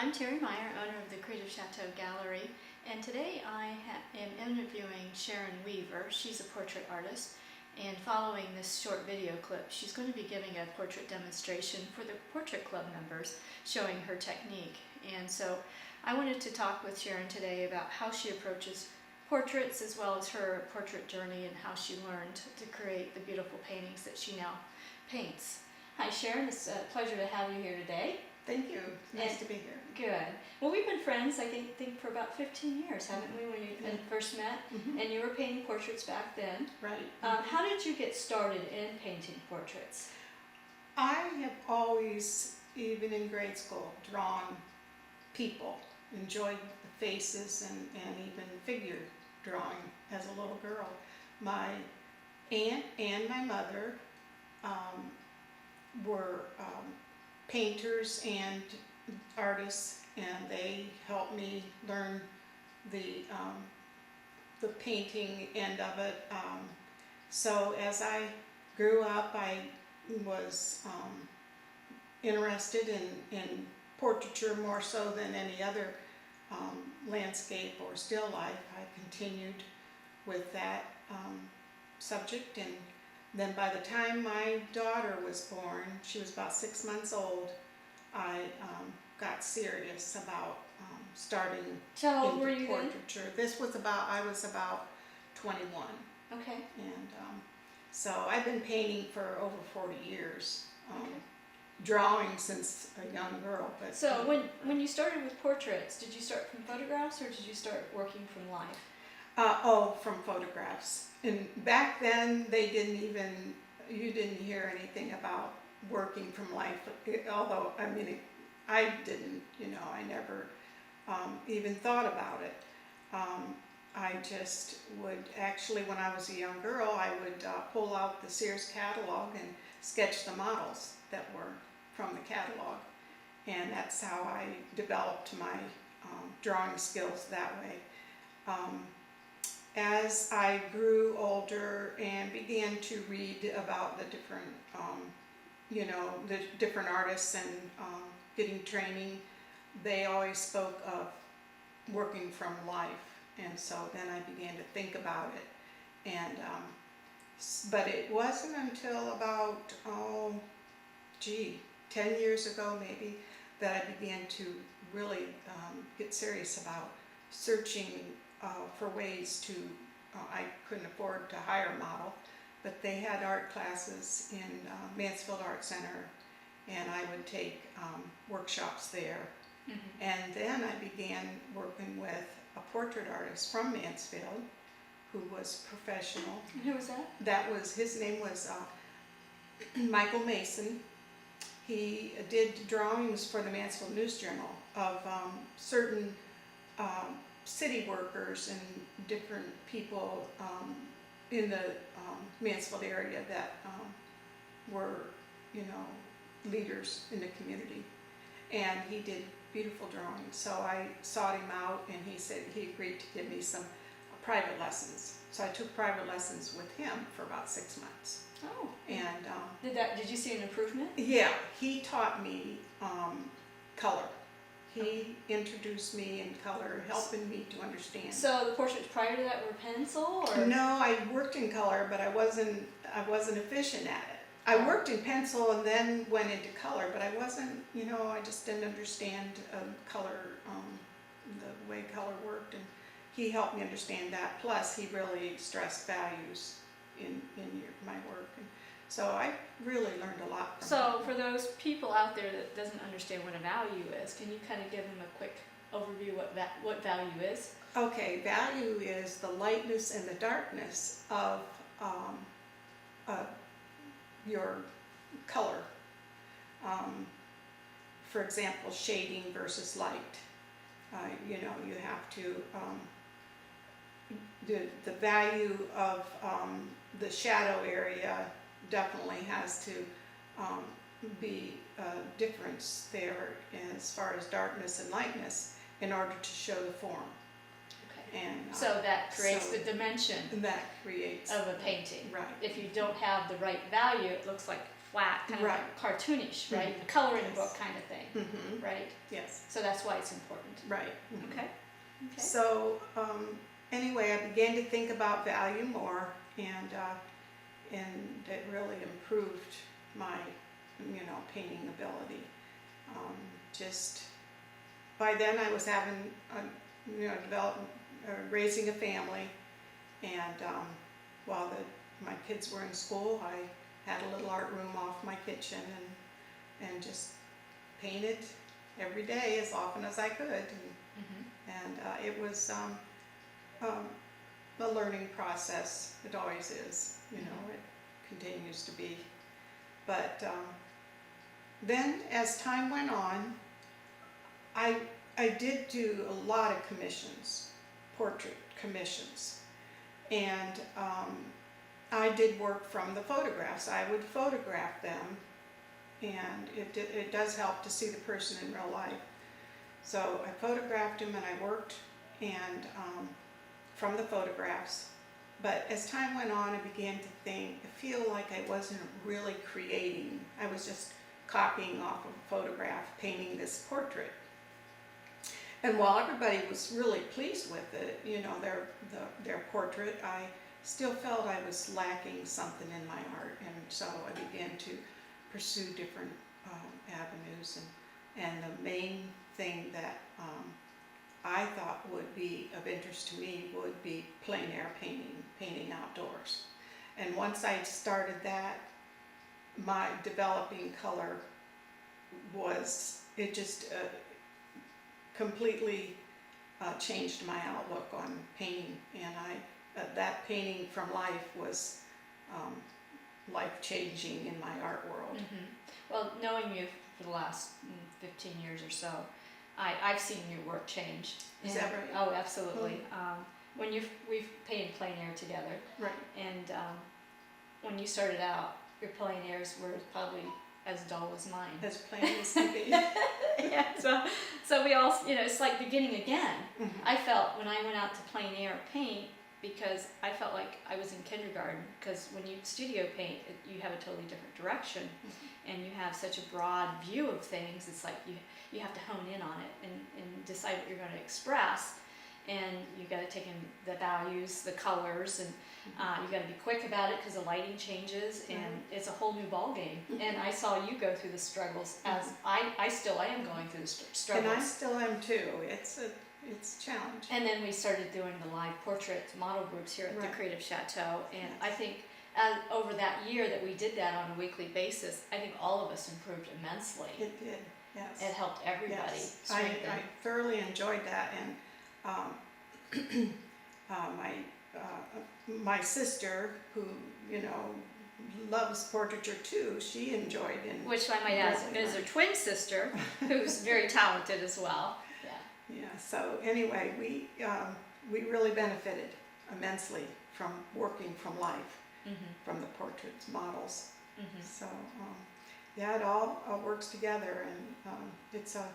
I'm Terri Meyer, owner of the Creative Chateau Gallery, and today I am interviewing Sharon Weaver. She's a portrait artist, and following this short video clip, she's going to be giving a portrait demonstration for the Portrait Club members, showing her technique. And so I wanted to talk with Sharon today about how she approaches portraits, as well as her portrait journey and how she learned to create the beautiful paintings that she now paints. Hi Sharon, it's a pleasure to have you here today. Thank you. Nice to be here. Good. Well, we've been friends, I think for about 15 years, haven't we, when you first met? Mm-hmm. And you were painting portraits back then. Right. How did you get started in painting portraits? I have always, even in grade school, drawn people, enjoyed the faces and even figure drawing as a little girl. My aunt and my mother were painters and artists, and they helped me learn the painting end of it. So as I grew up, I was interested in portraiture more so than any other landscape or still life. I continued with that subject, and then by the time my daughter was born, she was about 6 months old, I got serious about starting How old were you then? portraiture. I was about 21. Okay. And so I've been painting for over 40 years, Okay. drawing since a young girl. But So when you started with portraits, did you start from photographs or did you start working from life? From photographs. And back then, you didn't hear anything about working from life, although, I didn't, I never even thought about it. I just would actually, when I was a young girl, I would pull out the Sears catalog and sketch the models that were from the catalog. And that's how I developed my drawing skills that way. As I grew older and began to read about the different, the different artists and getting training, they always spoke of working from life. And so then I began to think about it. And, but it wasn't until about, 10 years ago maybe, that I began to really get serious about searching for ways to, I couldn't afford to hire a model, but they had art classes in Mansfield Art Center, and I would take workshops there. Mm-hmm. And then I began working with a portrait artist from Mansfield who was professional. And who was that? His name was Michael Mason. He did drawings for the Mansfield News Journal of certain city workers and different people in the Mansfield area that were, leaders in the community. And he did beautiful drawings. So I sought him out, and he said he agreed to give me some private lessons. So I took private lessons with him for about 6 months. Oh. And did you see an improvement? Yeah, he taught me color. He introduced me in color, helping me to understand. So the portraits prior to that were pencil, or? No, I worked in color, but I wasn't efficient at it. I worked in pencil and then went into color, but I wasn't, I just didn't understand color, the way color worked, and he helped me understand that. Plus, he really stressed values in my work, and so I really learned a lot from him. So for those people out there that doesn't understand what a value is, can you kind of give them a quick overview what value is? Okay, value is the lightness and the darkness of your color. For example, shading versus light. You have to, the value of the shadow area definitely has to be a difference there as far as darkness and lightness in order to show the form. Okay. And so that creates the dimension that creates of a painting. Right. If you don't have the right value, it looks like flat, kind of Right. like cartoonish, right? Mhm. A coloring Yes. book kind of thing, right? Yes, So that's why it's important. right. Mhm. Okay. Okay. So anyway, I began to think about value more, and it really improved my, painting ability. Just by then, I was having, raising a family, and while my kids were in school, I had a little art room off my kitchen, and just painted every day as often as I could. And it was a learning process. It always is, it continues to be. But then as time went on, I did do a lot of commissions, portrait commissions. And I did work from the photographs. I would photograph them, and it does help to see the person in real life. So I photographed him, and I worked and from the photographs. But as time went on, I began to feel like I wasn't really creating. I was just copying off of a photograph, painting this portrait. And while everybody was really pleased with it, their portrait, I still felt I was lacking something in my art. And so I began to pursue different avenues. And the main thing that I thought would be of interest to me would be plein air painting outdoors. And once I started that, my developing color just completely changed my outlook on painting. And that painting from life was life-changing in my art world. Well, knowing you for the last 15 years or so, I've seen your work change. Is that right? Oh, absolutely. When we've painted plein air together, Right. and when you started out, your plein airs were probably as dull as mine. As plain as can be. Yeah. So we all, it's like beginning again. I felt when I went out to plein air paint, because I felt like I was in kindergarten, because when you studio paint, you have a totally different direction, and you have such a broad view of things. It's like you have to hone in on it and decide what you're going to express, and you got to take in the values, the colors, and you got to be quick about it because the lighting changes, and it's a whole new ball game. And I saw you go through the struggles, as I still am going through the struggles. And I still am too. It's a challenge. And then we started doing the live portrait model groups here at the Creative Chateau, and I think over that year that we did that on a weekly basis, I think all of us improved immensely. It did, yes. It helped everybody. Yes. strengthen. I thoroughly enjoyed that, and my sister, who loves portraiture too, she enjoyed it. Which I might add is her twin sister, who's very talented as well. Yeah. So anyway, we really benefited immensely from working from life, from the portraits, models. So it all works together, and it's a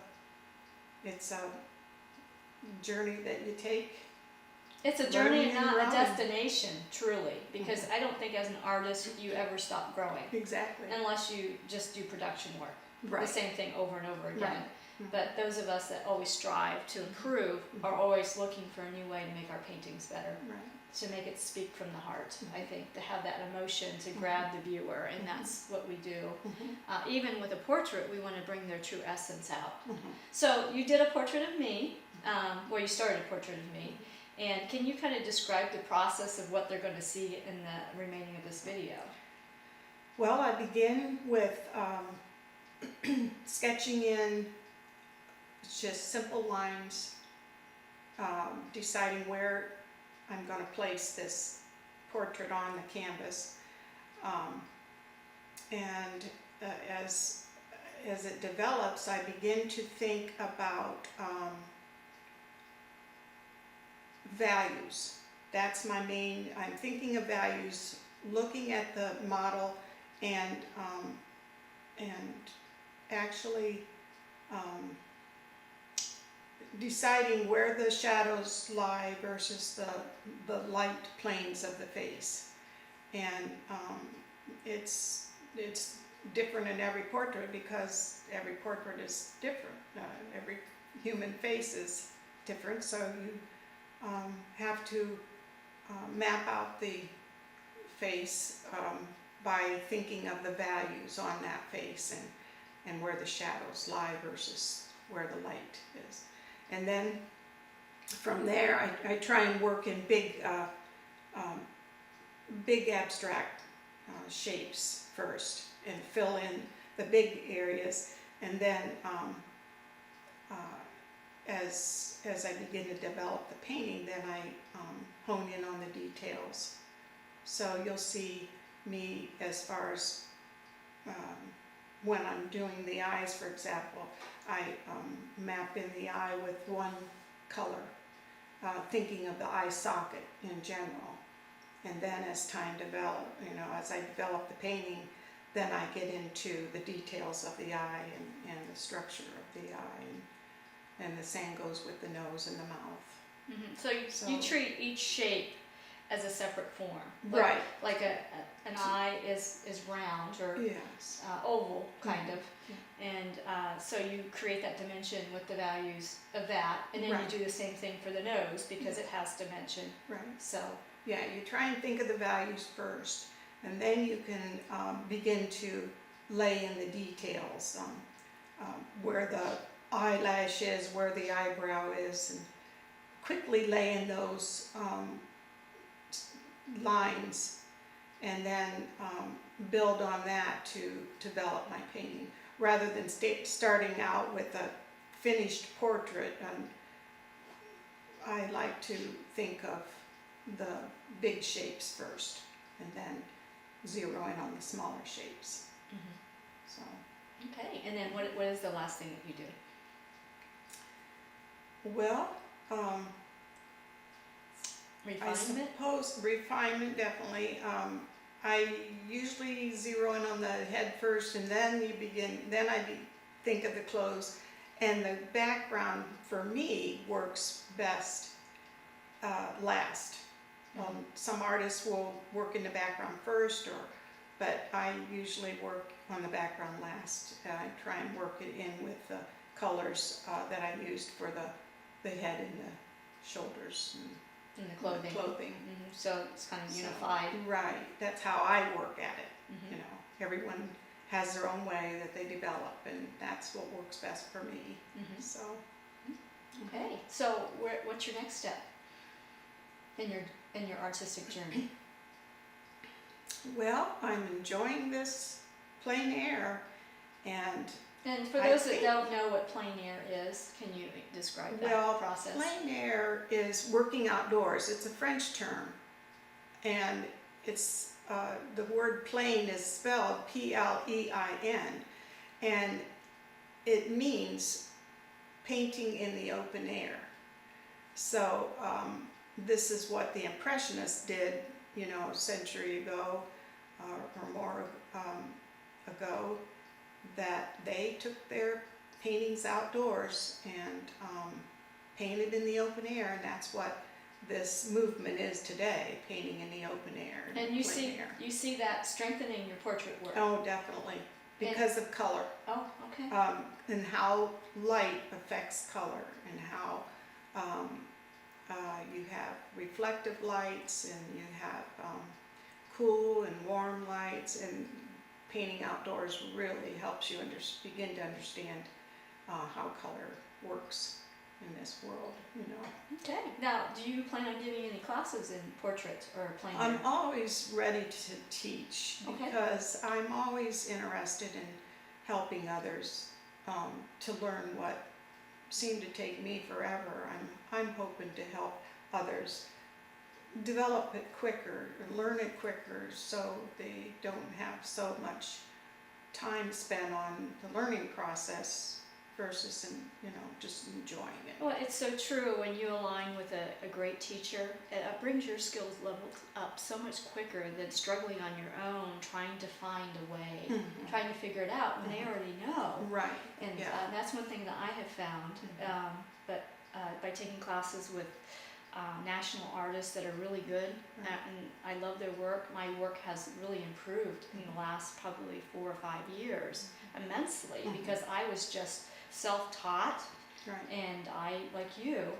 journey that you take. It's a journey and not a growing. destination, truly, because I don't think as an artist you ever stop growing. Exactly. Unless you just do production work. Right. The same thing over and over again. Right. But those of us that always strive to improve are always looking for a new way to make our paintings better. Right. To make it speak from the heart, I think, to have that emotion, to grab the viewer, and that's what we do. Even with a portrait, we want to bring their true essence out. So you did a portrait of me, you started a portrait of me, and can you kind of describe the process of what they're going to see in the remaining of this video? Well, I begin with sketching in just simple lines, deciding where I'm going to place this portrait on the canvas, and as it develops, I begin to think about values. That's my main. I'm thinking of values, looking at the model, and actually deciding where the shadows lie versus the light planes of the face. And it's different in every portrait because every portrait is different. Every human face is different, so you have to map out the face by thinking of the values on that face and where the shadows lie versus where the light is. And then from there I try and work in big abstract shapes first and fill in the big areas, and then as I begin to develop the painting, then I hone in on the details. So you'll see me as far as when I'm doing the eyes, for example, I map in the eye with one color, thinking of the eye socket in general. And then as time develops, as I develop the painting, then I get into the details of the eye and the structure of the eye. And the same goes with the nose and the mouth. Mm-hmm. So you treat each shape as a separate form. Right. Like an eye is round or yes. Oval, kind of. Yeah. And so you create that dimension with the values of that, and then Right. you do the same thing for the nose because it has dimension. Right. So Yeah, you try and think of the values first, and then you can begin to lay in the details, where the eyelash is, where the eyebrow is, and quickly lay in those lines, and then build on that to develop my painting, rather than starting out with a finished portrait. I like to think of the big shapes first, and then zero in on the smaller shapes. mm-hmm. So Okay, and then what is the last thing that you do? well, I Refinement? suppose refinement, definitely. I usually zero in on the head first, and then think of the clothes, and the background for me works best last. Some artists will work in the background first, but I usually work on the background last. I try and work it in with the colors that I used for the head and the shoulders In the clothing. Mm-hmm. So it's kind of unified. Right, that's how I work at it. Mm-hmm. Everyone has their own way that they develop, and that's what works best for me. Mm-hmm. So Okay, so what's your next step in your artistic journey? well, I'm enjoying this plein air, and And for I those that think- don't know what plein air is, can you describe that process? plein air is working outdoors. It's a French term, and it's the word plein is spelled Plein, and it means painting in the open air. So this is what the Impressionists did, a century ago or more ago, that they took their paintings outdoors and painted in the open air, and that's what this movement is today, painting in the open air. And you plein air. see that strengthening your portrait work. Oh, definitely, because of color, Oh, okay. and how light affects color, and how you have reflective lights, and you have cool and warm lights, and painting outdoors really helps you begin to understand how color works in this world. Okay. Now, do you plan on giving any classes in portraits or plein air? I'm always ready to teach, Okay. because I'm always interested in helping others to learn what seemed to take me forever. I'm hoping to help others develop it quicker, learn it quicker, so they don't have so much time spent on the learning process versus just enjoying it. Well, it's so true. When you align with a great teacher, it brings your skills level up so much quicker than struggling on your own, trying to find a way, Mhm. trying to figure it out when they already know. Right. And Yeah. that's one thing that I have found. But by taking classes with national artists that are really good, and I love their work. My work has really improved in the last probably 4 or 5 years immensely, because I was just self-taught, and I, like you,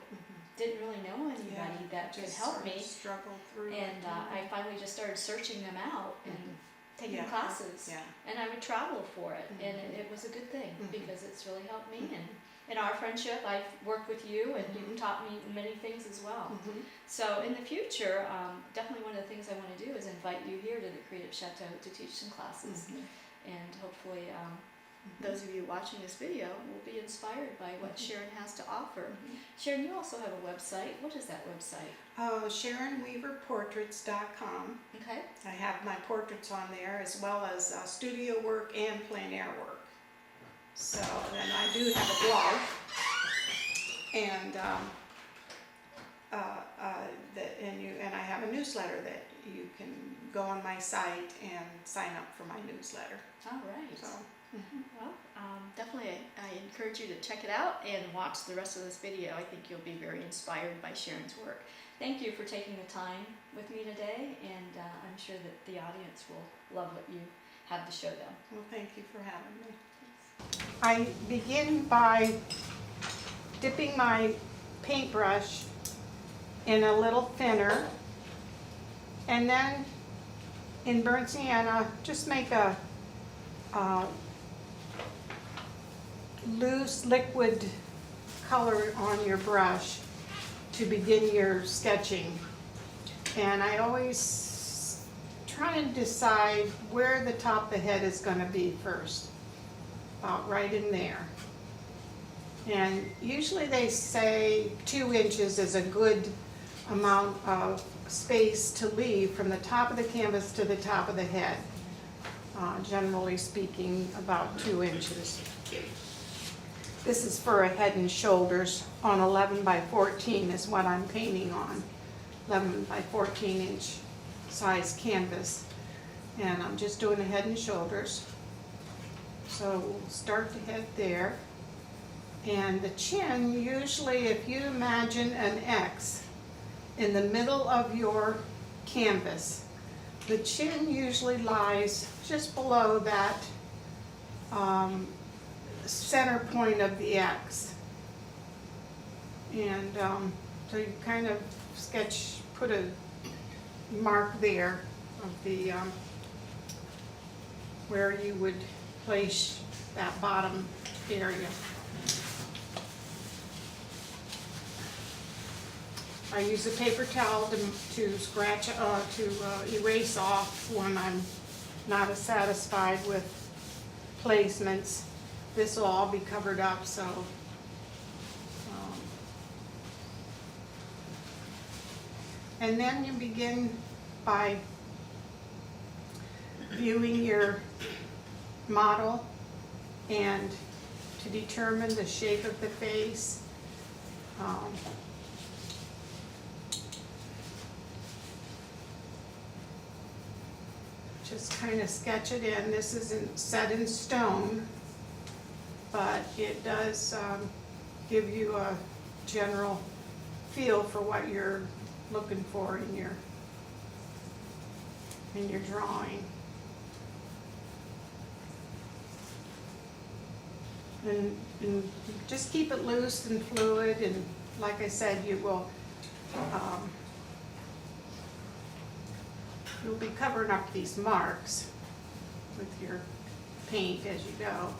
didn't really know anybody that could help me. Struggle through. And I finally just started searching them out and taking classes, and I would travel for it, and it was a good thing because it's really helped me. And in our friendship, I've worked with you, and you've taught me many things as well. So in the future, definitely one of the things I want to do is invite you here to the Creative Chateau to teach some classes, and hopefully those of you watching this video will be inspired by what Sharon has to offer. Sharon, you also have a website. What is that website? SharonWeaverPortraits.com. Okay. I have my portraits on there, as well as studio work and plein air work. So then I do have a blog, and and I have a newsletter that you can go on my site and sign up for my newsletter. All right. So. Well, definitely I encourage you to check it out and watch the rest of this video. I think you'll be very inspired by Sharon's work. Thank you for taking the time with me today, and I'm sure that the audience will love what you have to show them. Well, thank you for having me. I begin by dipping my paintbrush in a little thinner, and then in burnt sienna, just make a loose liquid color on your brush to begin your sketching. And I always try to decide where the top of the head is going to be first, about right in there. And usually they say 2 inches is a good amount of space to leave from the top of the canvas to the top of the head. Generally speaking, about 2 inches. This is for a head and shoulders on 11 by 14 is what I'm painting on. 11 by 14 inch size canvas. And I'm just doing a head and shoulders. So we'll start the head there. And the chin, usually if you imagine an X in the middle of your canvas, the chin usually lies just below that center point of the X. And so you kind of put a mark there of the where you would place that bottom area. I use a paper towel to scratch, to erase off when I'm not as satisfied with placements. This will all be covered up, so and then you begin by viewing your model and to determine the shape of the face. Just kind of sketch it in. This isn't set in stone, but it does give you a general feel for what you're looking for in your drawing. And just keep it loose and fluid, and like I said, you will you'll be covering up these marks with your paint as you go.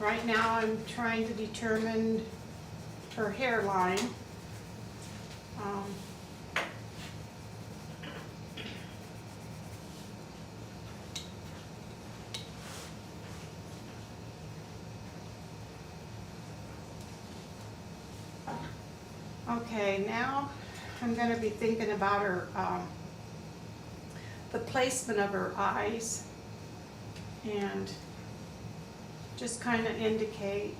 Right now I'm trying to determine her hairline. Okay, now I'm going to be thinking about her, the placement of her eyes, and just kind of indicate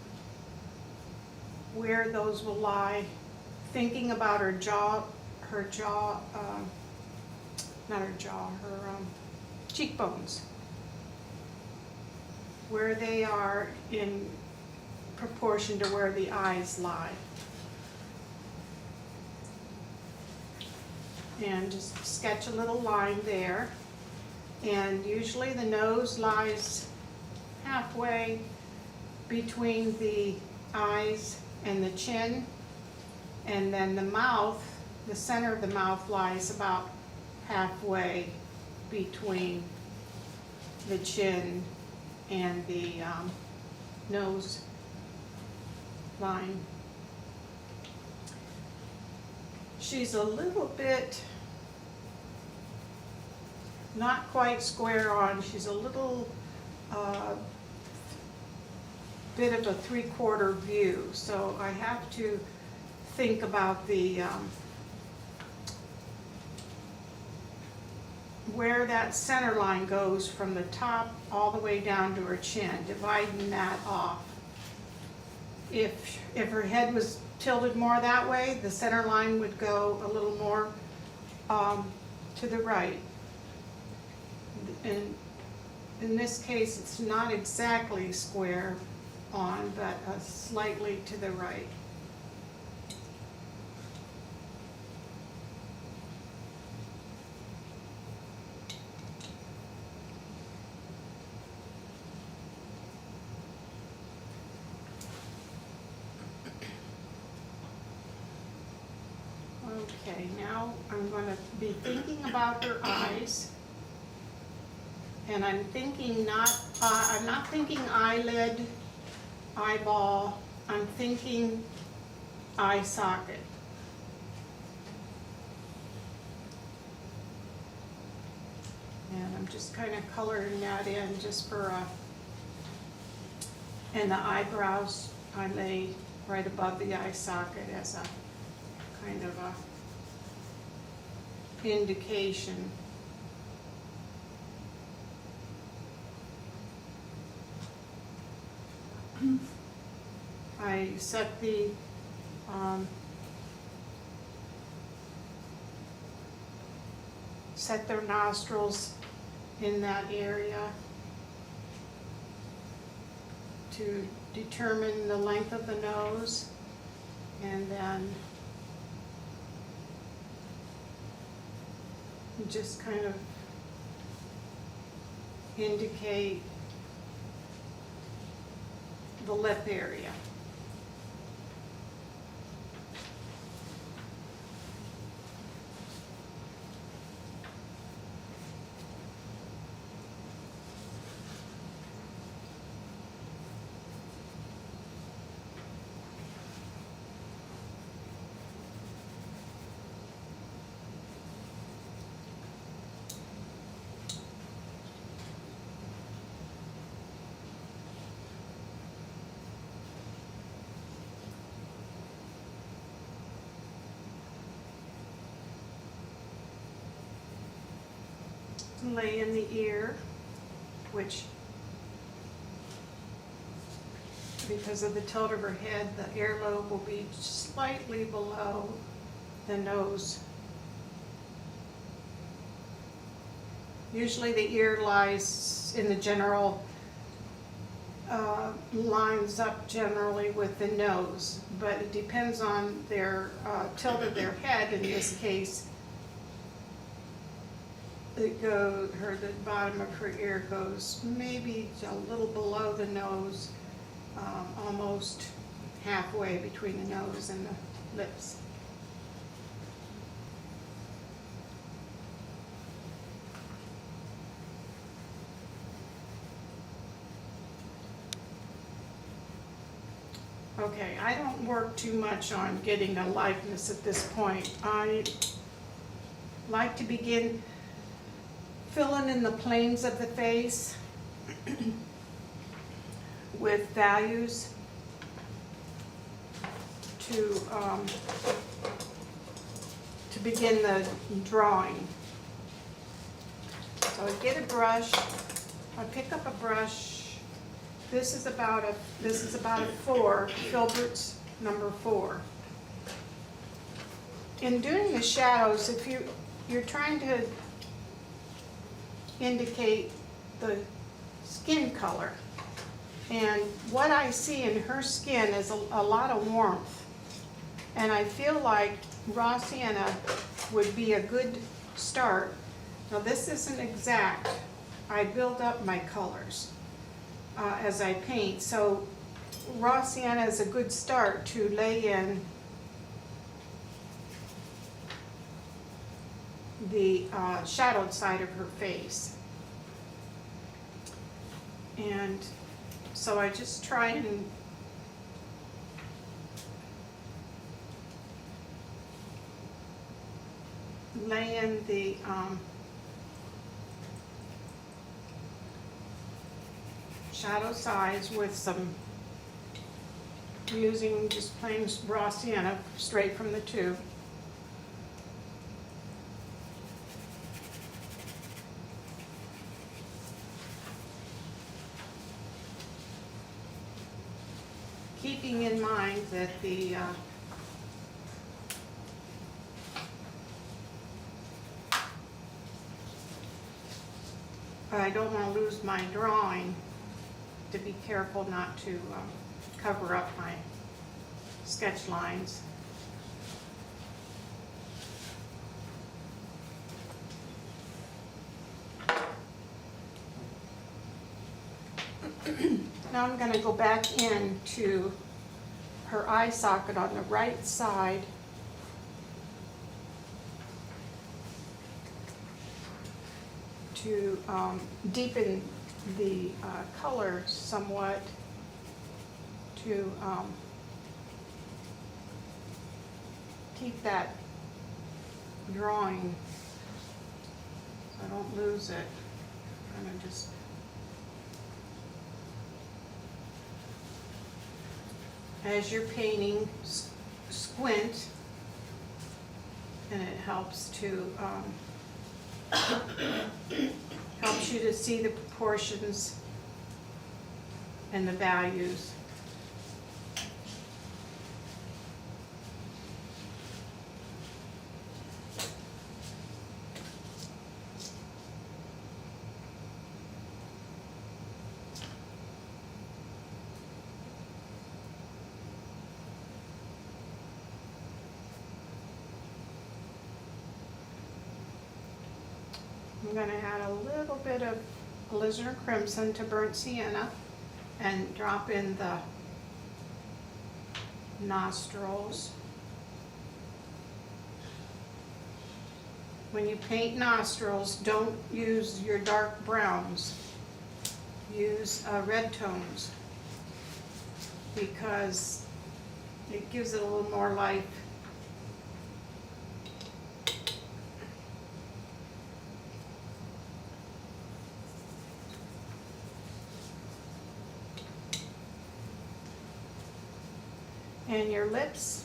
where those will lie. Thinking about her cheekbones, where they are in proportion to where the eyes lie. and just sketch a little line there. And usually the nose lies halfway between the eyes and the chin, and then the mouth, the center of the mouth lies about halfway between the chin and the nose line. She's a little bit not quite square on, she's a little bit of a 3/4 view, so I have to think about the where that center line goes from the top all the way down to her chin, dividing that off. If her head was tilted more that way, the center line would go a little more to the right. And in this case, it's not exactly square on, but slightly to the right. Okay, now I'm going to be thinking about her eyes. And I'm thinking I'm not thinking eyelid, eyeball, I'm thinking eye socket. And I'm just kind of coloring that in just for and the eyebrows I lay right above the eye socket as a kind of a indication. I set the set their nostrils in that area to determine the length of the nose, and then just kind of indicate the lip area. Lay in the ear, which, because of the tilt of her head, the earlobe will be slightly below the nose. Usually the ear lies in the general, lines up generally with the nose, but it depends on their tilt of their head. In this case, the bottom of her ear goes maybe a little below the nose, almost halfway between the nose and the lips. Okay, I don't work too much on getting a likeness at this point. I like to begin filling in the planes of the face with values to begin the drawing. So I get a brush, I pick up a brush. This is about a 4, Filbert's number 4. In doing the shadows, if you're trying to indicate the skin color, and what I see in her skin is a lot of warmth, and I feel like raw sienna would be a good start. Now this isn't exact. I build up my colors as I paint. So raw sienna is a good start to lay in the shadowed side of her face. And so I just try and lay in the shadow sides with some, using just plain raw sienna straight from the tube. Keeping in mind that I don't want to lose my drawing, to be careful not to cover up my sketch lines. Now I'm going to go back into her eye socket on the right side to deepen the color somewhat, to keep that drawing so I don't lose it. I'm gonna just as you're painting, squint, and it helps to helps you to see the proportions and the values. I'm going to add a little bit of alizarin crimson to burnt sienna and drop in the nostrils. When you paint nostrils, don't use your dark browns. Use red tones because it gives it a little more life. And your lips,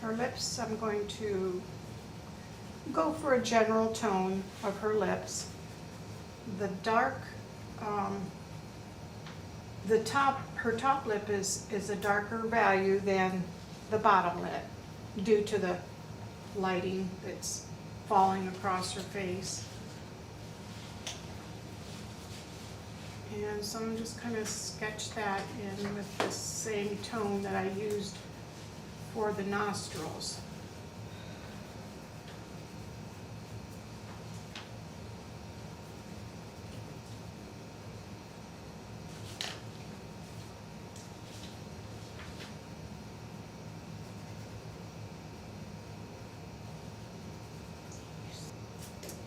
her lips, I'm going to go for a general tone of her lips. The dark, her top lip is a darker value than the bottom lip due to the lighting that's falling across her face. And so I'm just kind of sketch that in with the same tone that I used for the nostrils.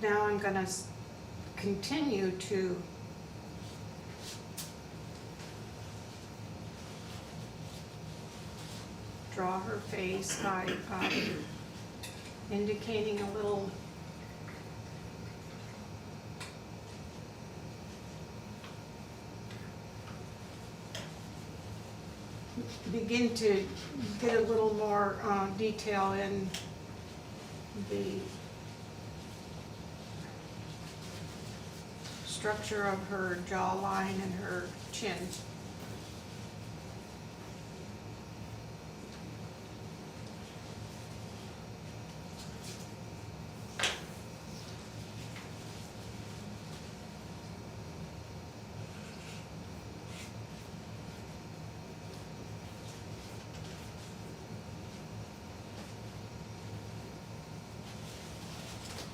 Now I'm going to continue to draw her face by indicating a little begin to get a little more detail in the structure of her jawline and her chin.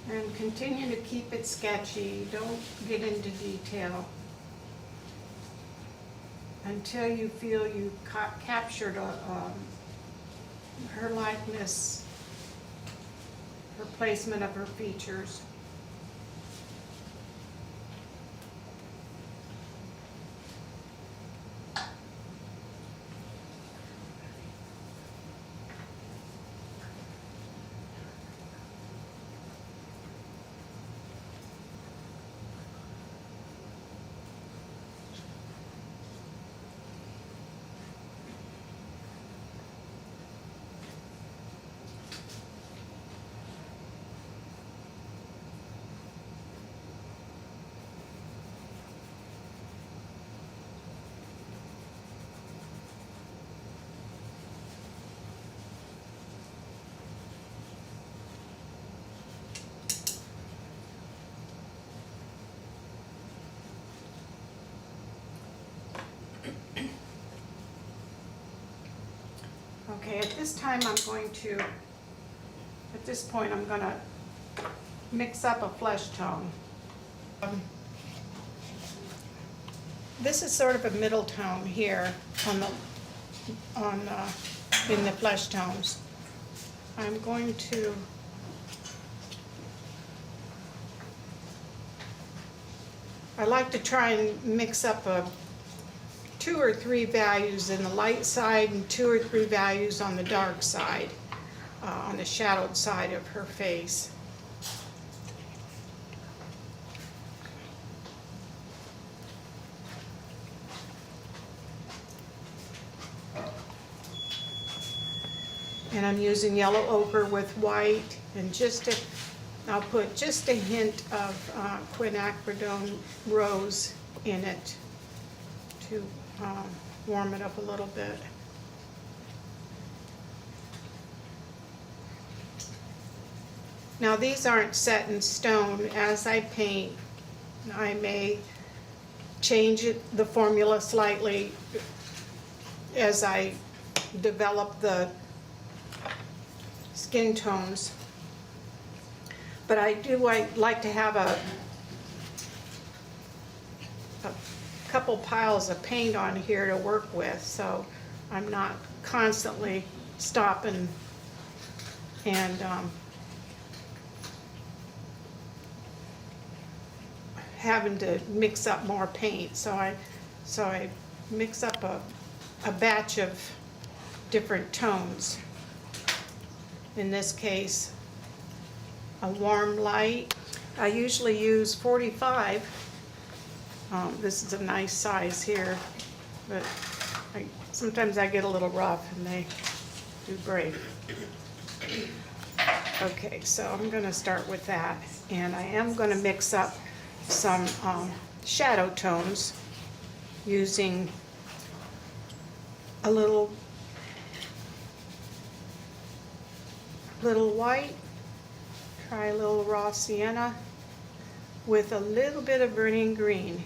And continue to keep it sketchy, don't get into detail until you feel you captured her likeness, her placement of her features. Okay, at this time at this point I'm going to mix up a flesh tone. This is sort of a middle tone here in the flesh tones. I'm going to I like to try and mix up 2 or 3 values in the light side and 2 or 3 values on the dark side, on the shadowed side of her face. And I'm using yellow ochre with white, and I'll put just a hint of quinacridone rose in it to warm it up a little bit. Now these aren't set in stone. As I paint, I may change the formula slightly as I develop the skin tones. But I like to have a couple piles of paint on here to work with, so I'm not constantly stopping and having to mix up more paint. So I mix up a batch of different tones. In this case, a warm light. I usually use 45. This is a nice size here, but sometimes I get a little rough and they do break. Okay, so I'm going to start with that, and I am going to mix up some shadow tones using a little white, try a little raw sienna with a little bit of burning green.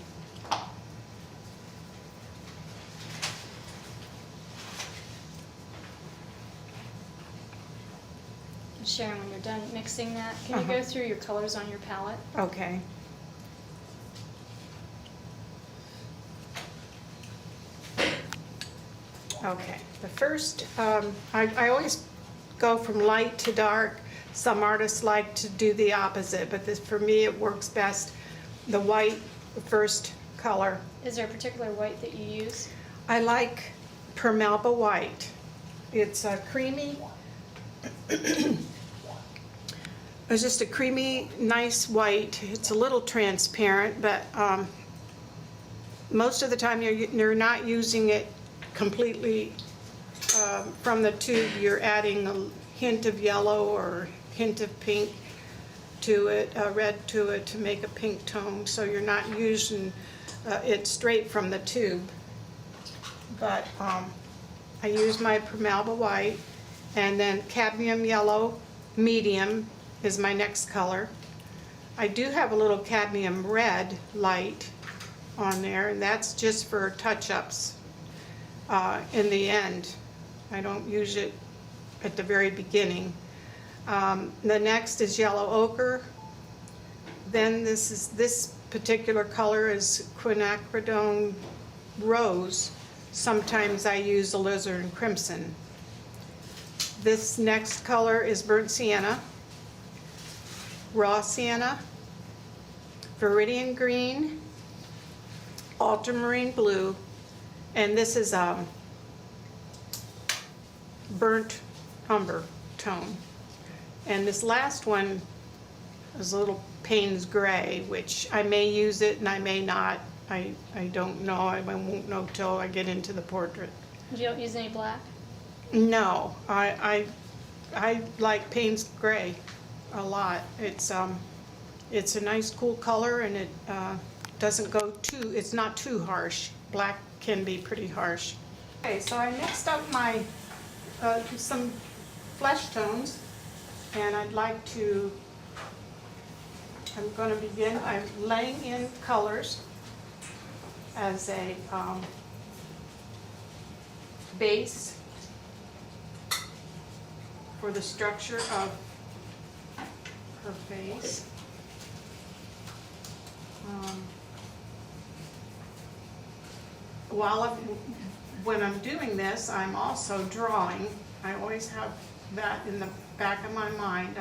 Sharon, when you're done mixing that, can you go through your colors on your palette? Okay. Okay, the first, I always go from light to dark. Some artists like to do the opposite, but for me it works best. The white, the first color. Is there a particular white that you use? I like Permalba white. It's a creamy, it's just a creamy, nice white. It's a little transparent, but most of the time you're not using it completely from the tube. You're adding a hint of yellow or hint of pink to it, red to it, to make a pink tone. So you're not using it straight from the tube. But I use my Permalba white, and then cadmium yellow medium is my next color. I do have a little cadmium red light on there, and that's just for touch-ups in the end. I don't use it at the very beginning. The next is yellow ochre Then this particular color is quinacridone rose. Sometimes I use alizarin crimson. This next color is burnt sienna, raw sienna, viridian green, ultramarine blue, and this is burnt umber tone. And this last one is a little Payne's gray, which I may use it and I may not. I don't know. I won't know till I get into the portrait. You don't use any black? No, I like Payne's gray a lot. It's a nice cool color, and it doesn't go too, it's not too harsh. Black can be pretty harsh. Okay, so I mixed up my some flesh tones, and I'd like to, I'm going to begin, I'm laying in colors as a base for the structure of her face. When I'm doing this, I'm also drawing. I always have that in the back of my mind.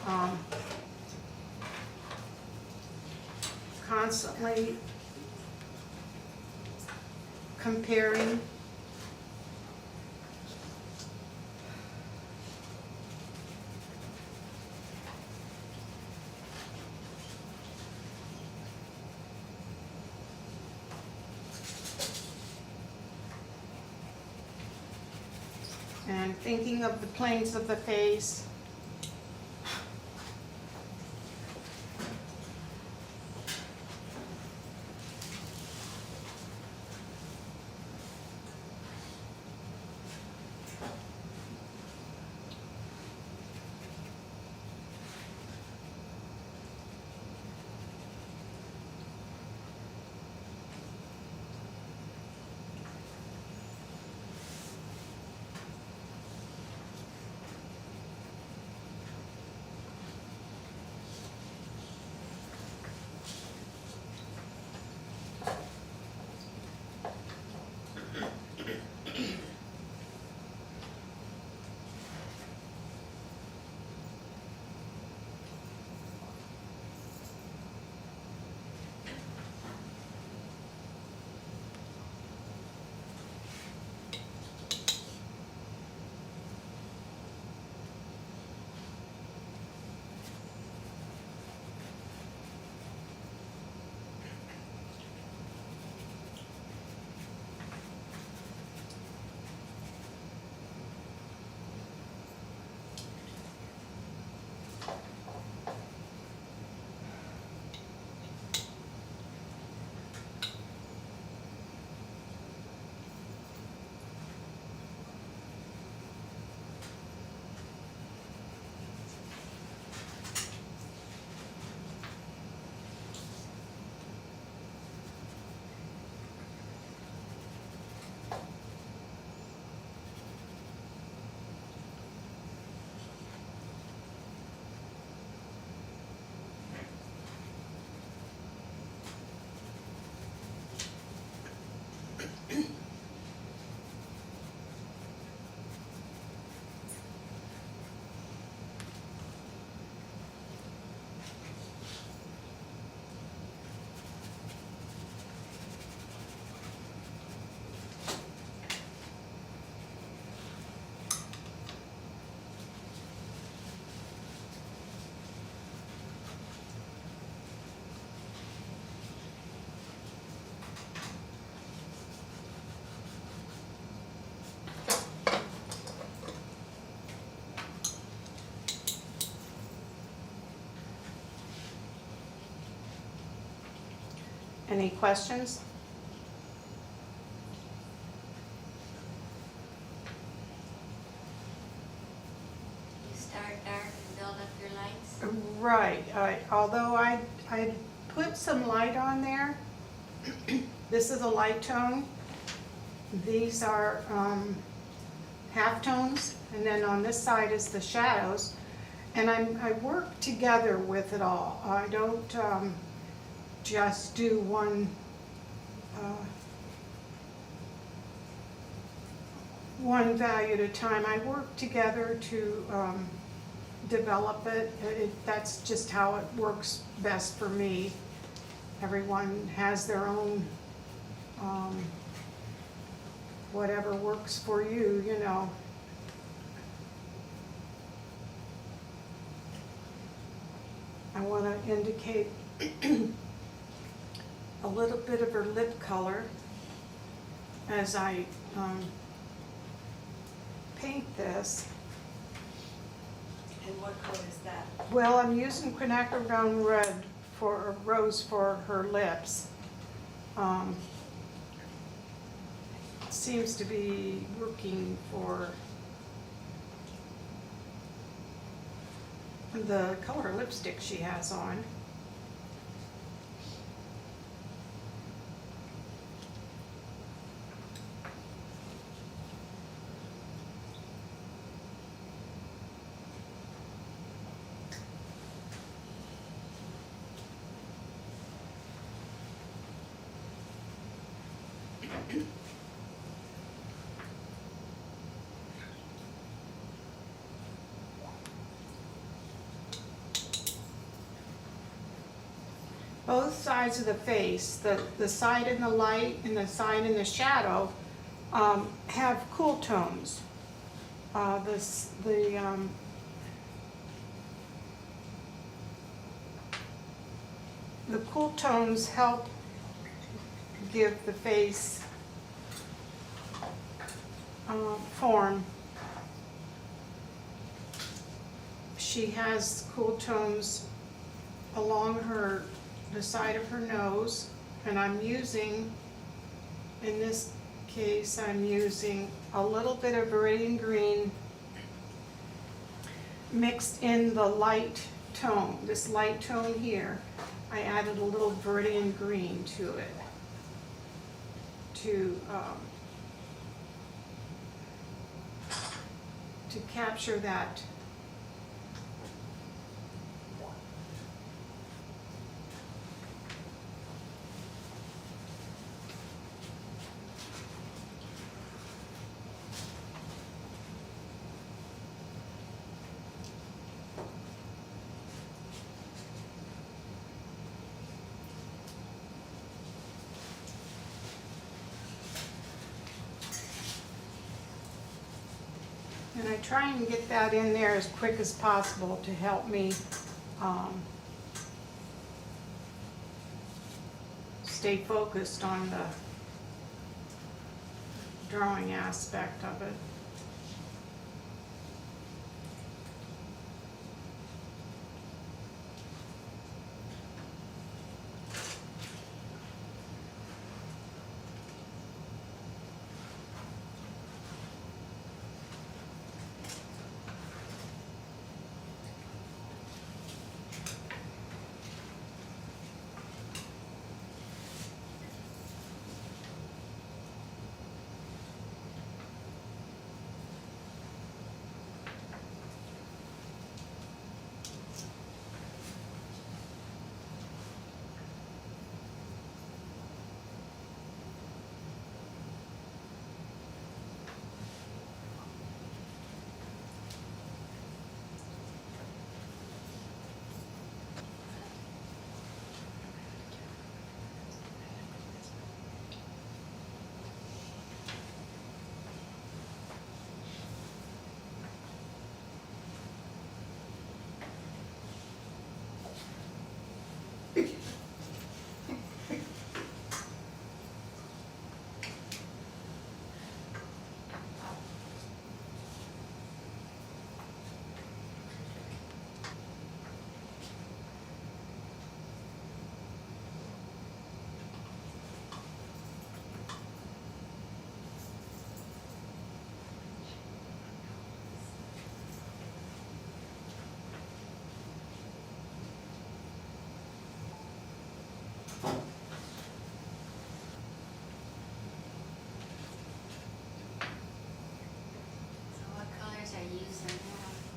I constantly comparing and thinking of the planes of the face. Any questions? You start dark and build up your lights. Right. Although I put some light on there. This is a light tone. These are half tones, and then on this side is the shadows. And I work together with it all. I don't just do one value at a time. I work together to develop it. That's just how it works best for me. Everyone has their own whatever works for you, you know. I want to indicate a little bit of her lip color as I paint this. And what color is that? Well, I'm using quinacridone red for a rose for her lips. Seems to be working for the color lipstick she has on. Both sides of the face, the side in the light and the side in the shadow, have cool tones. The cool tones help give the face form. She has cool tones along the side of her nose, and I'm using, in this case, I'm using a little bit of viridian green mixed in the light tone, this light tone here. I added a little viridian green to it to capture that and I try and get that in there as quick as possible to help me stay focused on the drawing aspect of it.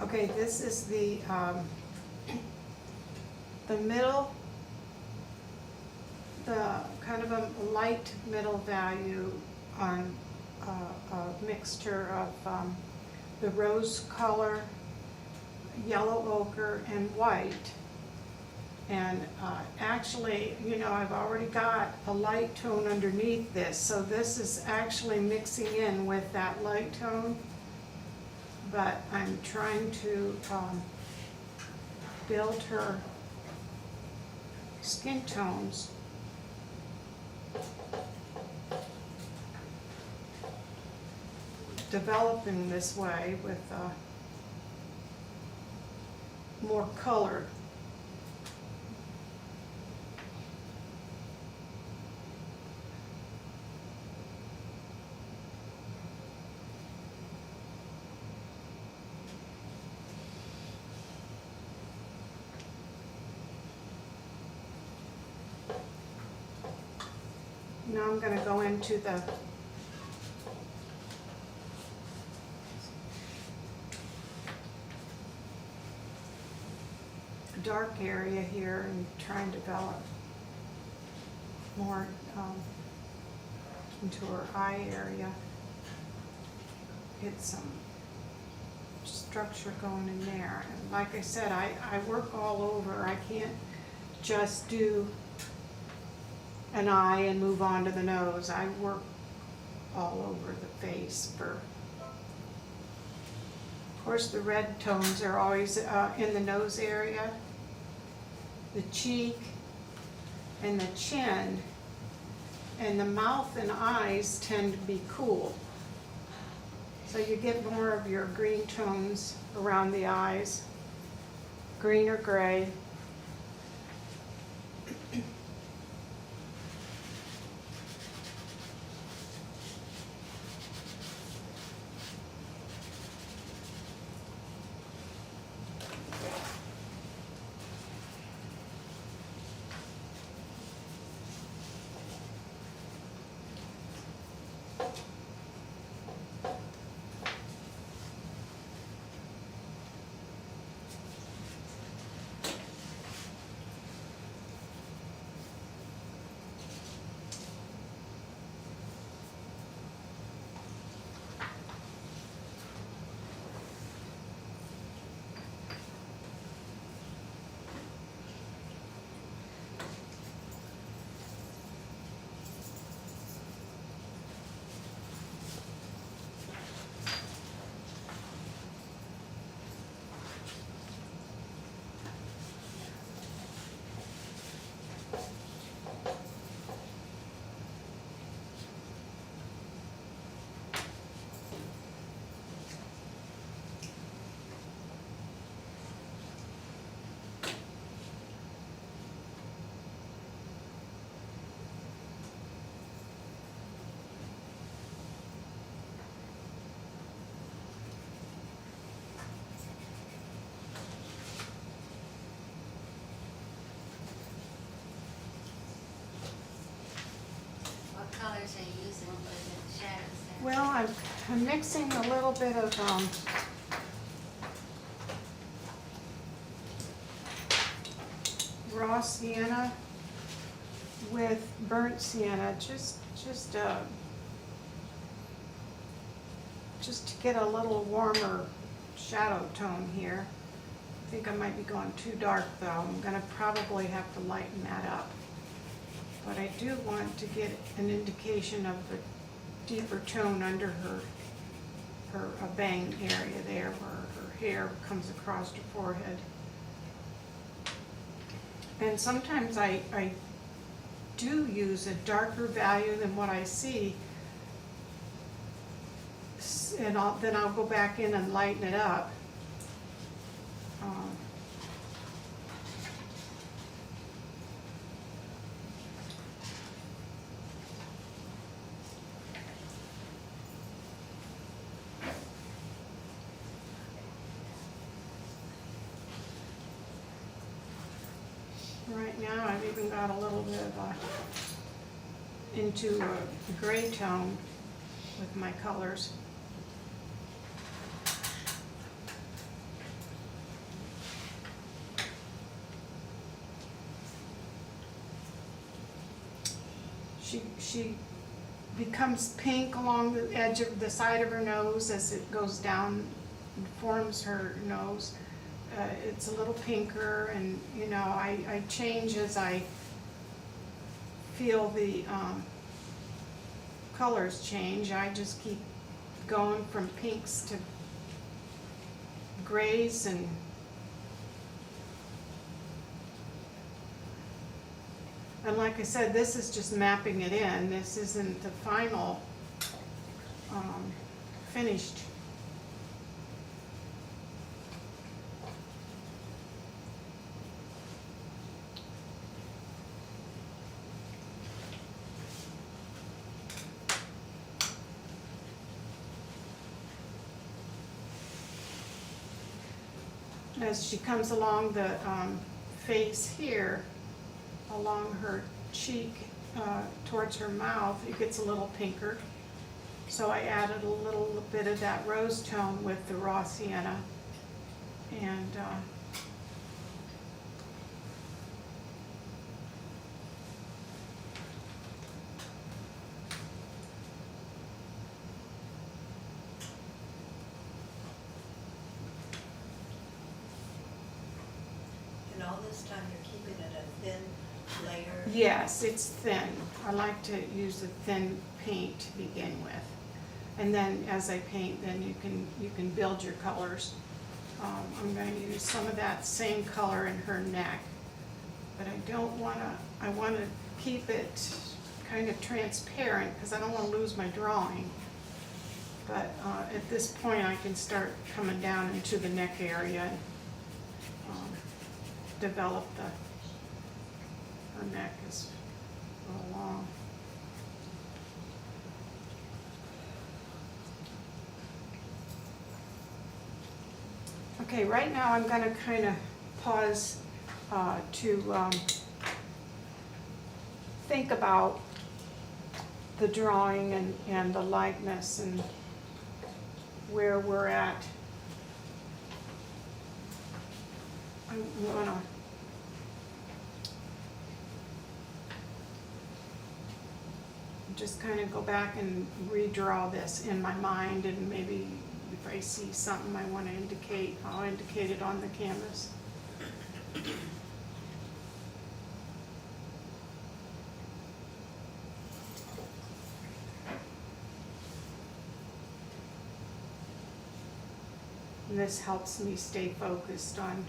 Okay, this is the middle, the kind of a light middle value on a mixture of the rose color, yellow ochre, and white. And actually, you know, I've already got a light tone underneath this, so this is actually mixing in with that light tone. But I'm trying to build her skin tones. Developing this way with more color. Now I'm going to go into the dark area here and try and develop more into her eye area. Get some structure going in there. And like I said, I work all over. I can't just do an eye and move on to the nose. I work all over the face. Of course, the red tones are always in the nose area, the cheek, and the chin, and the mouth and eyes tend to be cool. So you get more of your green tones around the eyes, green or gray. What colors are you using for the shadows there? Well, I'm mixing a little bit of raw sienna with burnt sienna, just to get a little warmer shadow tone here. I think I might be going too dark though. I'm gonna probably have to lighten that up. But I do want to get an indication of the deeper tone under her bang area there where her hair comes across her forehead. And sometimes I do use a darker value than what I see, and then I'll go back in and lighten it up. Right now I've even got a little bit of into a gray tone with my colors. she becomes pink along the edge of the side of her nose as it goes down and forms her nose. It's a little pinker, and you know, I change as I feel the colors change. I just keep going from pinks to grays, and like I said, this is just mapping it in. This isn't the final finished. As she comes along the face here, along her cheek towards her mouth, it gets a little pinker. So I added a little bit of that rose tone with the raw sienna. And all this time you're keeping it a thin layer? yes, it's thin. I like to use a thin paint to begin with. And then as I paint, then you can build your colors. I'm going to use some of that same color in her neck, but I don't want to, I want to keep it kind of transparent because I don't want to lose my drawing. But at this point I can start coming down into the neck area and develop her neck as we go along. Okay, right now I'm going to kind of pause to think about the drawing and the likeness and where we're at. I'm going to just kind of go back and redraw this in my mind, and maybe if I see something I want to indicate, I'll indicate it on the canvas. And this helps me stay focused on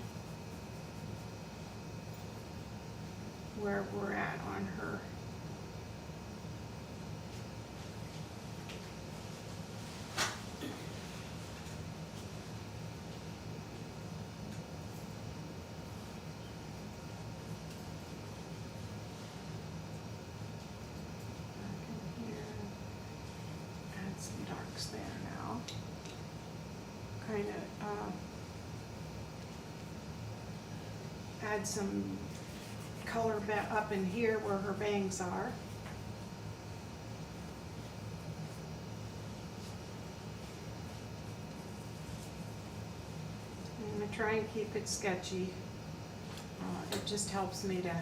where we're at on her. Add some darks there now. Kind of add some color up in here where her bangs are. I'm going to try and keep it sketchy. It just helps me to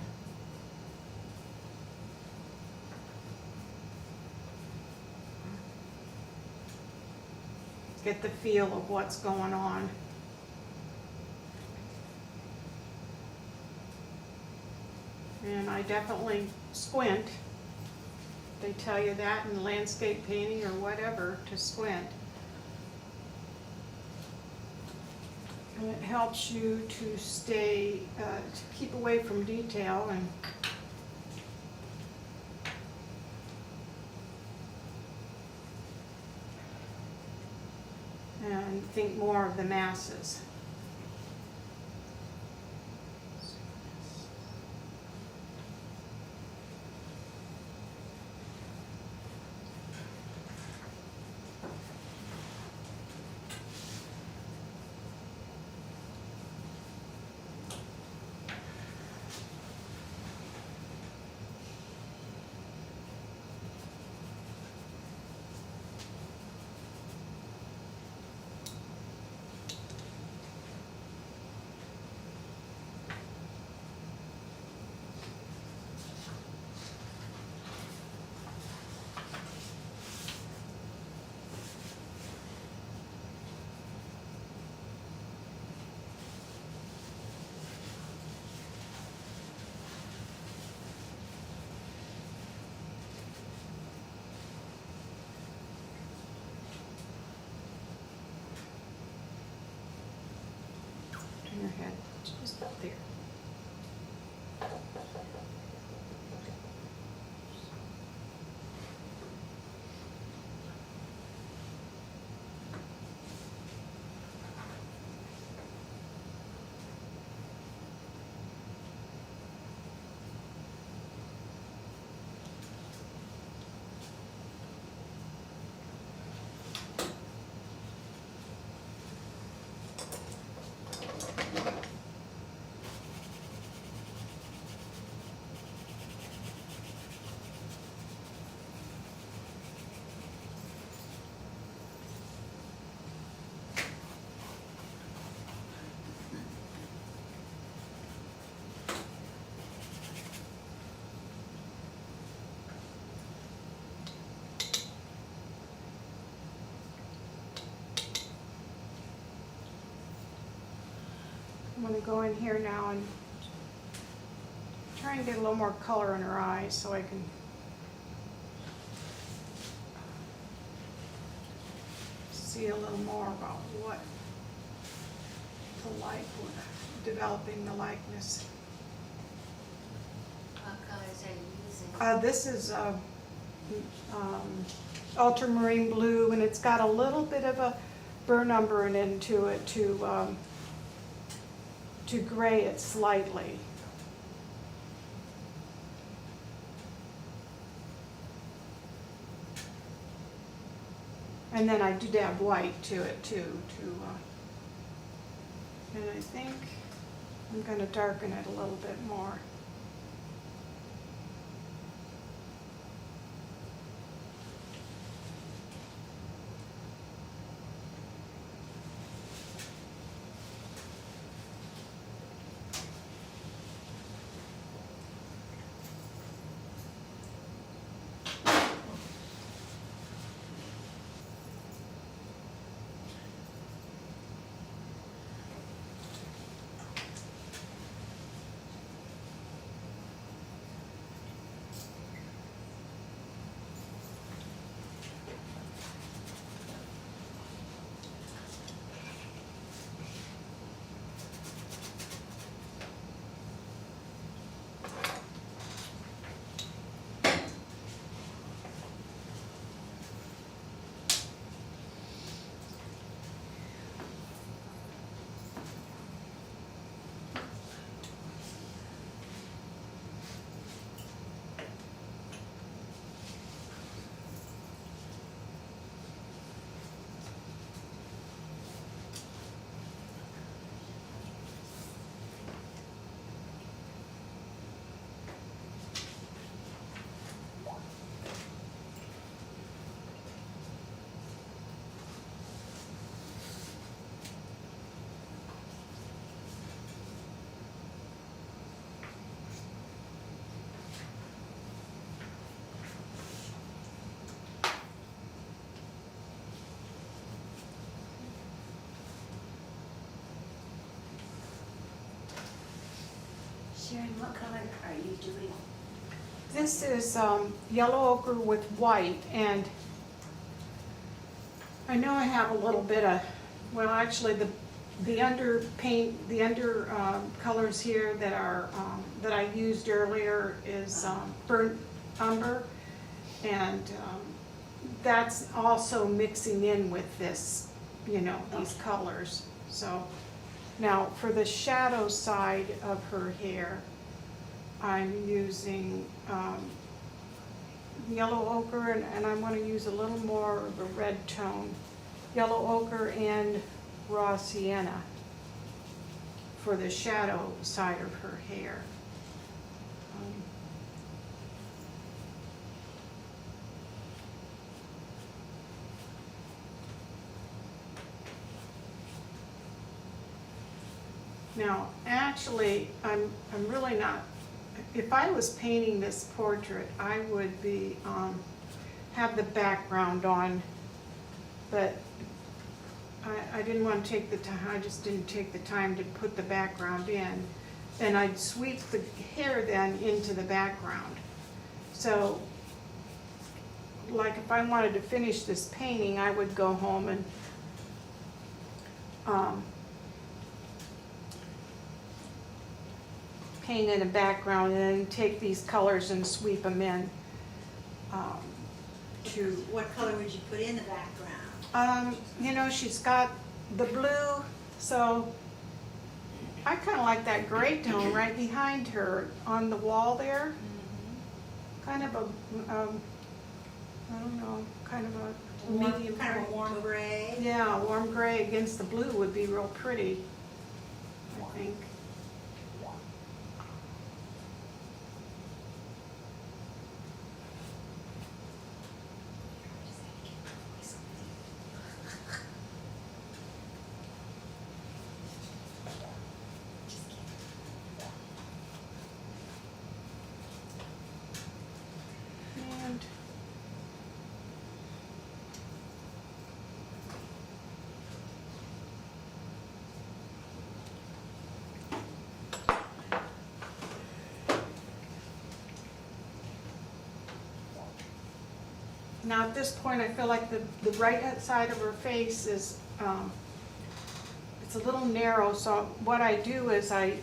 get the feel of what's going on. And I definitely squint. They tell you that in landscape painting or whatever, to squint. And it helps you to stay, to keep away from detail and think more of the masses. just up there. I'm going to go in here now and try and get a little more color in her eyes so I can see a little more about what the developing the likeness. What colors are you using? This is ultramarine blue, and it's got a little bit of a burn umber into it to gray it slightly. And then I did add white to it too, and I think I'm going to darken it a little bit more. Sharon, what color are you doing? This is yellow ochre with white, and I know I have a little bit of, well, actually the underpaint, the under colors here that are that I used earlier is burnt umber, and that's also mixing in with this, you know, these colors. So now for the shadow side of her hair, I'm using yellow ochre, and I want to use a little more of a red tone. Yellow ochre and raw sienna for the shadow side of her hair. Now, actually, I'm really not. If I was painting this portrait, I would be have the background on, but I didn't want to take the time. I just didn't take the time to put the background in, and I'd sweep the hair then into the background. So, like if I wanted to finish this painting, I would go home and paint in the background and then take these colors and sweep them in. To What color would you put in the background? you know, she's got the blue, so I kind of like that gray tone right behind her on the wall there. Kind of a, I don't know, kind of a medium Kind of gray. a warm gray? Yeah, warm gray against the blue would be real pretty, I think. And now at this point, I feel like the right side of her face is, it's a little narrow, so what I do is I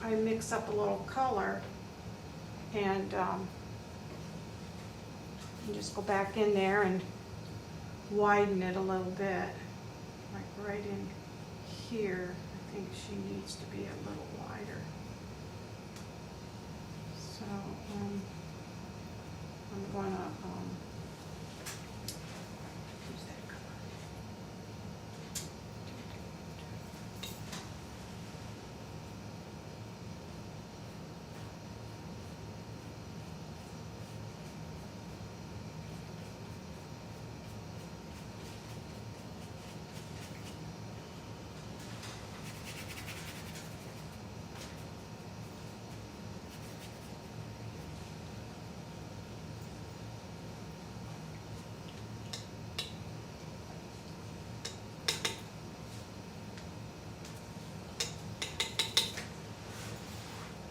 mix up a little color and just go back in there and widen it a little bit, like right in here. I think she needs to be a little wider. So I'm gonna use that color.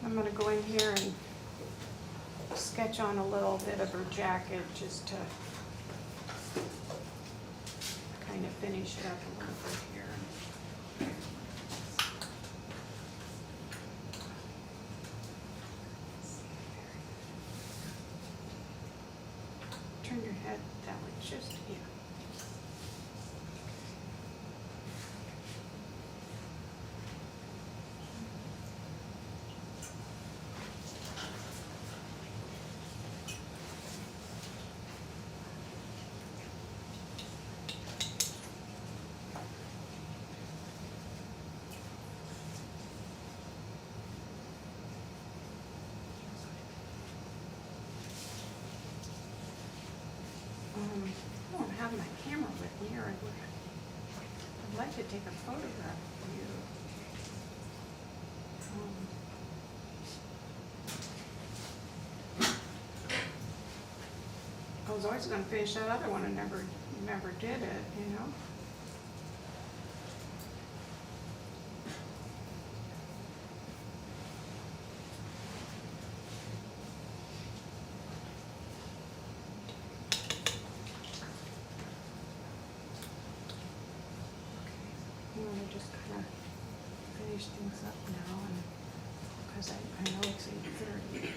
I'm gonna go in here and sketch on a little bit of her jacket just to kind of finish it up a little bit here. Turn your head that way, just, yeah. I don't have my camera with me, or I'd like to take a photograph of you. I was always gonna finish that other one and never did it, you know? I'm gonna just kind of finish things up now, and because I know it's 8:30.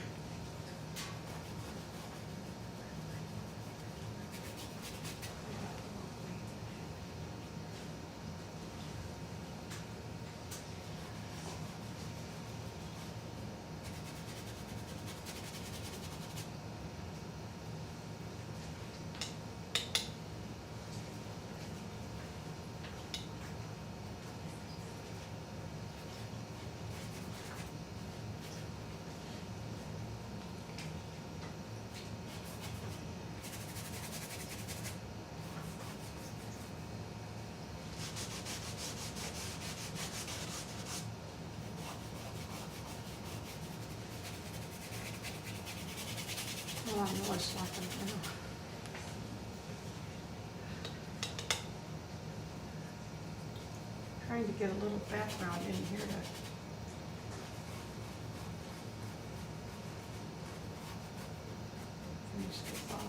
Oh, I know it's not gonna, trying to get a little background in here to finish this off.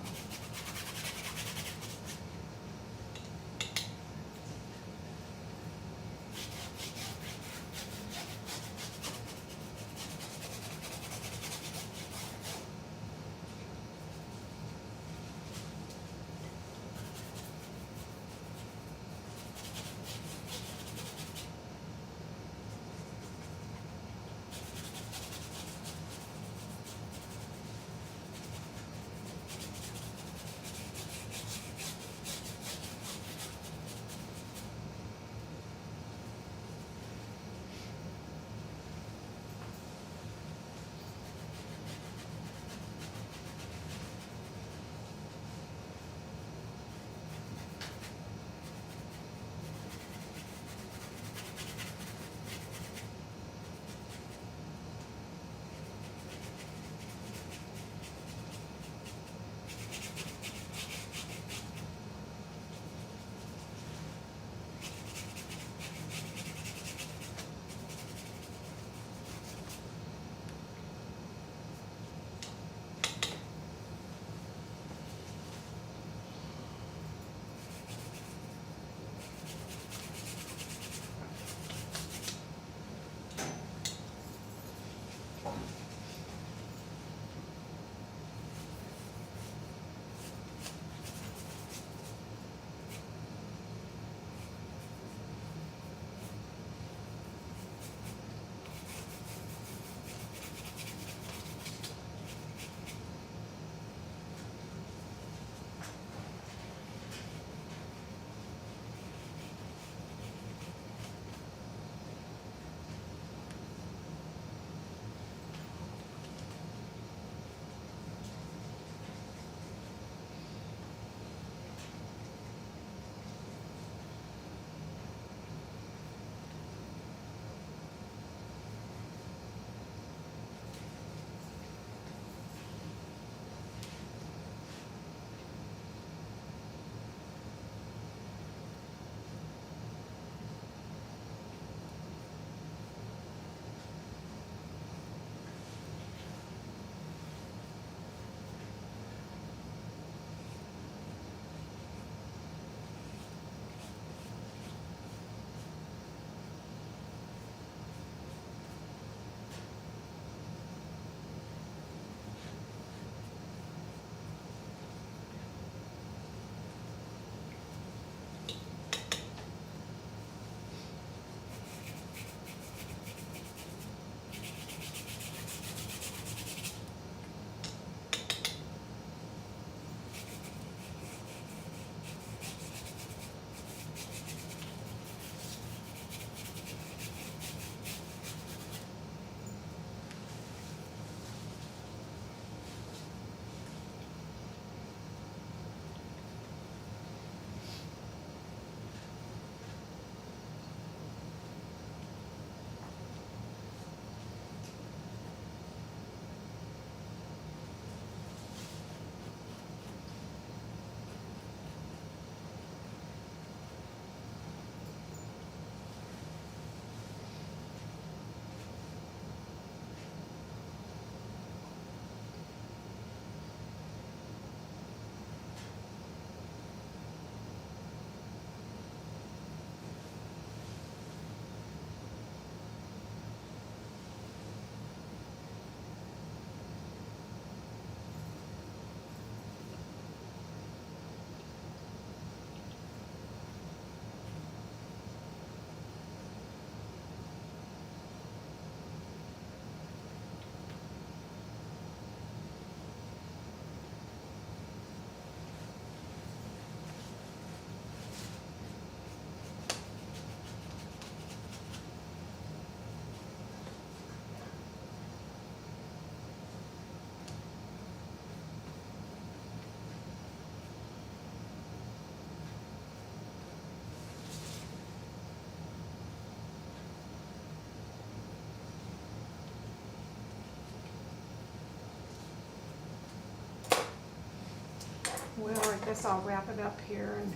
Well, I guess I'll wrap it up here and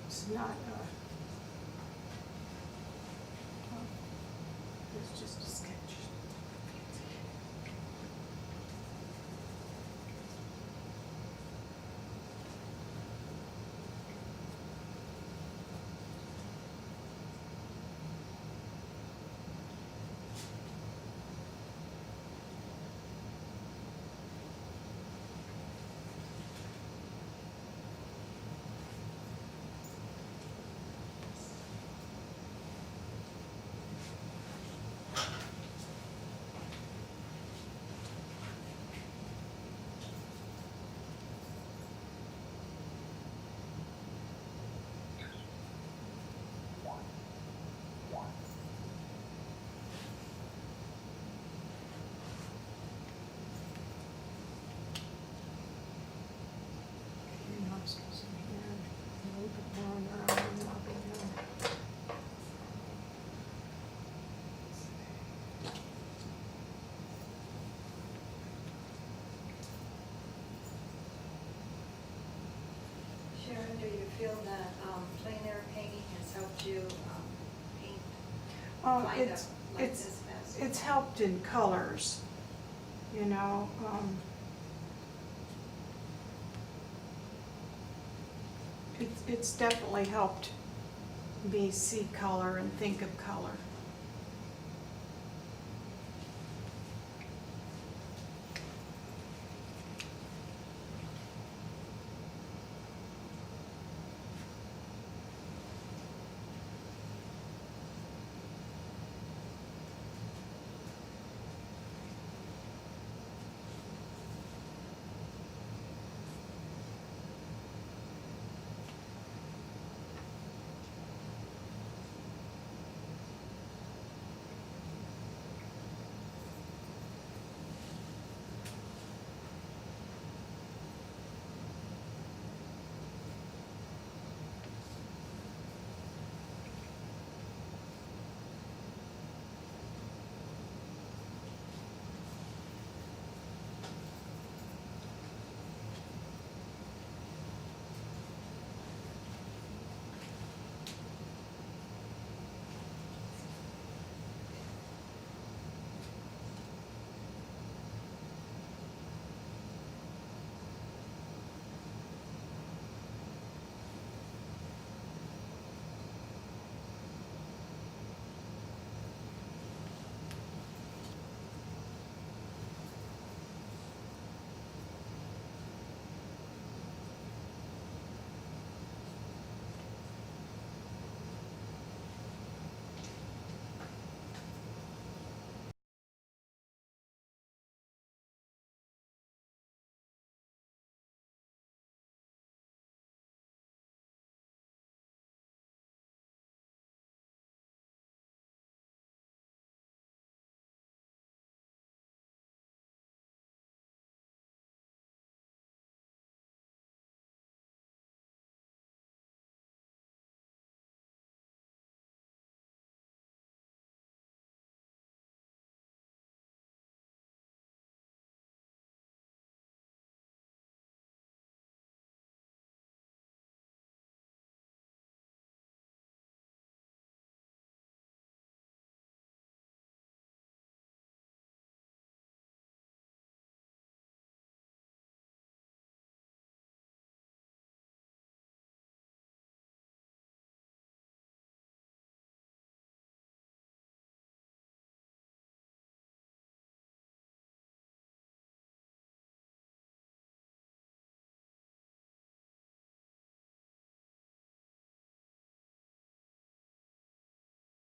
it's not, it's just a sketch. Your nostrils in here, a little bit more on your arm, and I'll be done. Sharon, do you feel that plein air painting has helped you paint like It's, this fast? it's helped in colors, you know, it's definitely helped me see color and think of color.